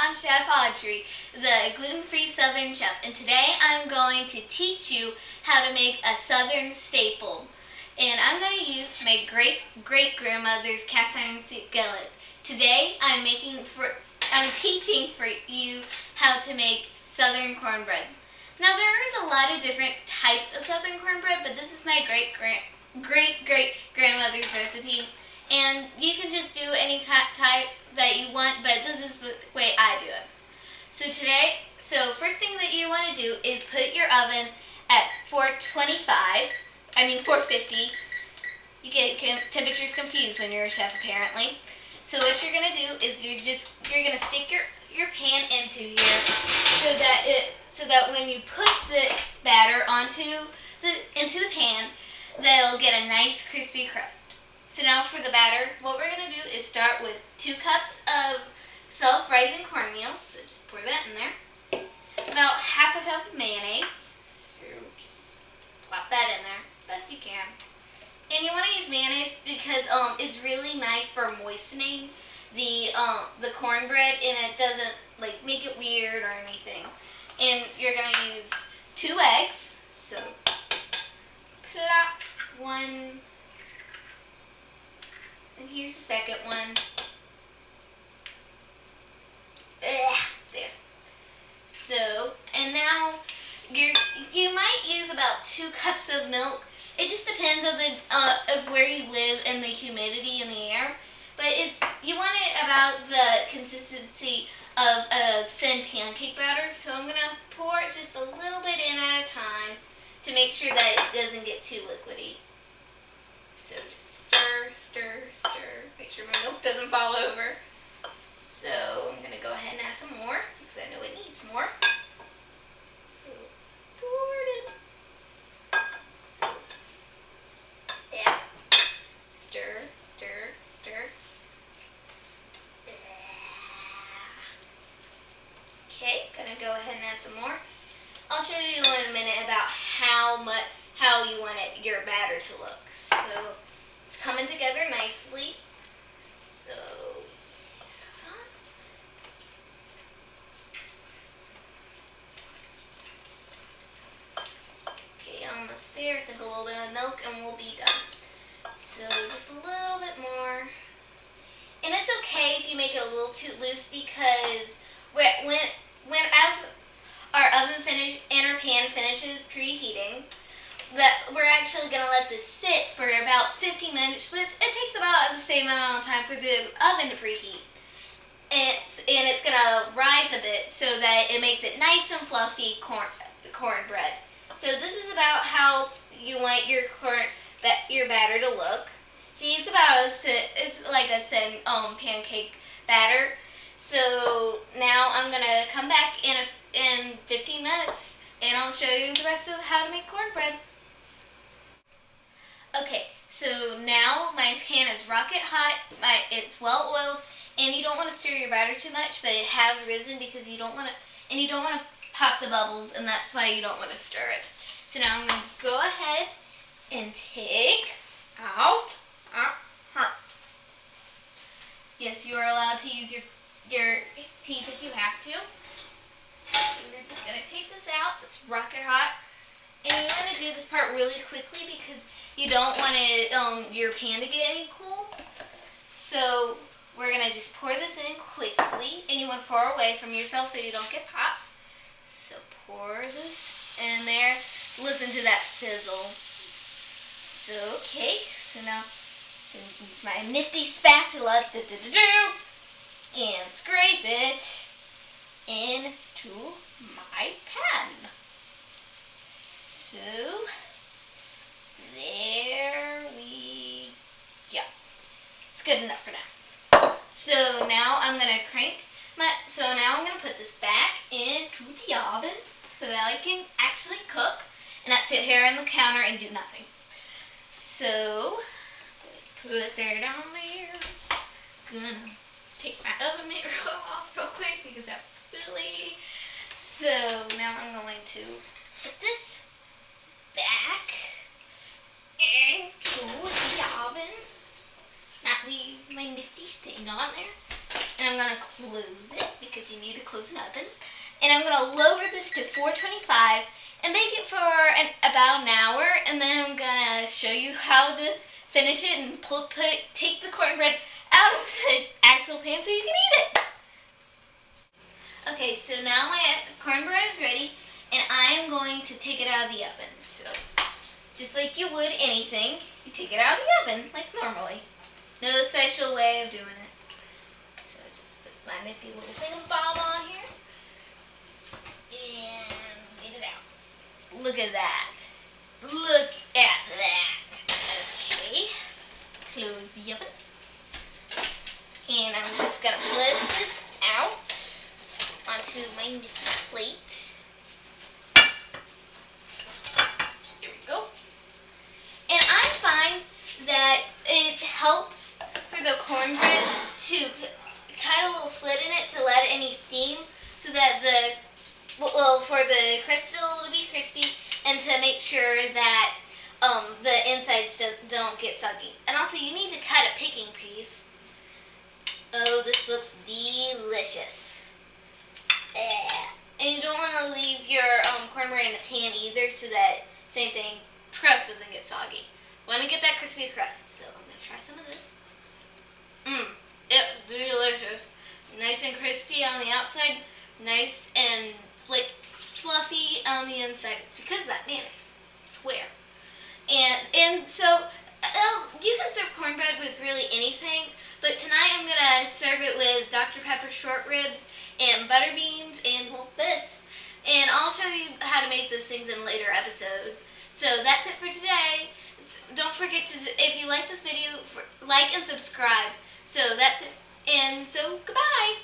I'm Chef Audrey, the gluten-free Southern chef, and today I'm going to teach you how to make a Southern staple. And I'm going to use my great-great-grandmother's cast iron skillet. Today I'm teaching for you how to make Southern cornbread. Now there is a lot of different types of Southern cornbread, but this is my great-great-grandmother's recipe. And you can just do any type that you want, but this is the way I do it. So first thing that you want to do is put your oven at 450. You get temperatures confused when you're a chef, apparently. So what you're gonna do is you're gonna stick your pan into here so that when you put the batter into the pan, they'll get a nice crispy crust. So now for the batter, what we're going to do is start with 2 cups of self-rising cornmeal. So just pour that in there. About half a cup of mayonnaise. So just plop that in there best you can. And you want to use mayonnaise because it's really nice for moistening the cornbread, and it doesn't like make it weird or anything. And you're going to use 2 eggs. So plop one. And here's the second one. There. So, and now you might use about 2 cups of milk. It just depends on of where you live and the humidity in the air. But you want it about the consistency of a thin pancake batter. So I'm gonna pour just a little bit in at a time to make sure that it doesn't get too liquidy. So just stir, stir, stir. Make sure my milk doesn't fall over. So I'm going to go ahead and add some more because I know it needs more. So pour it. So yeah. Stir, stir, stir. Okay, gonna go ahead and add some more. I'll show you in a minute about how you want your batter to look. So it's coming together nicely. So okay, almost there. I think a little bit of milk and we'll be done. So just a little bit more. And it's okay if you make it a little too loose because as our oven our pan finishes preheating, that we're actually going to let this sit for about 15 minutes, but it takes about the same amount of time for the oven to preheat. And it's going to rise a bit so that it makes it nice and fluffy cornbread. So this is about how you want your batter to look. See, it's like a thin pancake batter. So now I'm going to come back in 15 minutes and I'll show you the rest of how to make cornbread. Okay, so now my pan is rocket hot, it's well oiled, and you don't want to stir your batter too much, but it has risen because you don't want to pop the bubbles, and that's why you don't want to stir it. So now I'm going to go ahead and take out. Yes, you are allowed to use your teeth if you have to. So we're just going to take this out. It's rocket hot. And you want to do this part really quickly because you don't want your pan to get any cool. So we're going to just pour this in quickly. And you want to pour away from yourself so you don't get popped. So pour this in there. Listen to that sizzle. So, okay. So now I'm going to use my nifty spatula and scrape it into my pan. So, there we go. It's good enough for now. So now I'm going to put this back into the oven so that I can actually cook and not sit here on the counter and do nothing. So, put that down there. Gonna take my oven mitt off real quick because that was silly. So now I'm going to put this back into the oven. Not leave my nifty thing on there. And I'm going to close it because you need to close an oven. And I'm going to lower this to 425 and bake it for about an hour. And then I'm going to show you how to finish it and take the cornbread out of the actual pan so you can eat it. Okay, so now my cornbread is ready, and I am going to take it out of the oven. So, just like you would anything, you take it out of the oven, like normally. No special way of doing it. So, just put my nifty little thingamabob on here, and get it out. Look at that. Look at that. Okay, close the oven. And I'm just going to flip this out onto my plate. There we go. And I find that it helps for the cornbread to cut a little slit in it to let any steam so that for the crust still to be crispy and to make sure that the insides don't get soggy. And also you need to cut a picking piece. Oh, this looks delicious. And you don't want to leave your cornbread in the pan either, so that, same thing, crust doesn't get soggy. Want to get that crispy crust, so I'm going to try some of this. It's delicious. Nice and crispy on the outside, nice and fluffy on the inside. It's because of that mayonnaise, I swear. And so, you can serve cornbread with really anything, but tonight I'm going to serve it with Dr. Pepper short ribs and butter beans and, well, this. And I'll show you how to make those things in later episodes. So that's it for today. Don't forget to, if you like this video, like and subscribe. So that's it. And so, goodbye.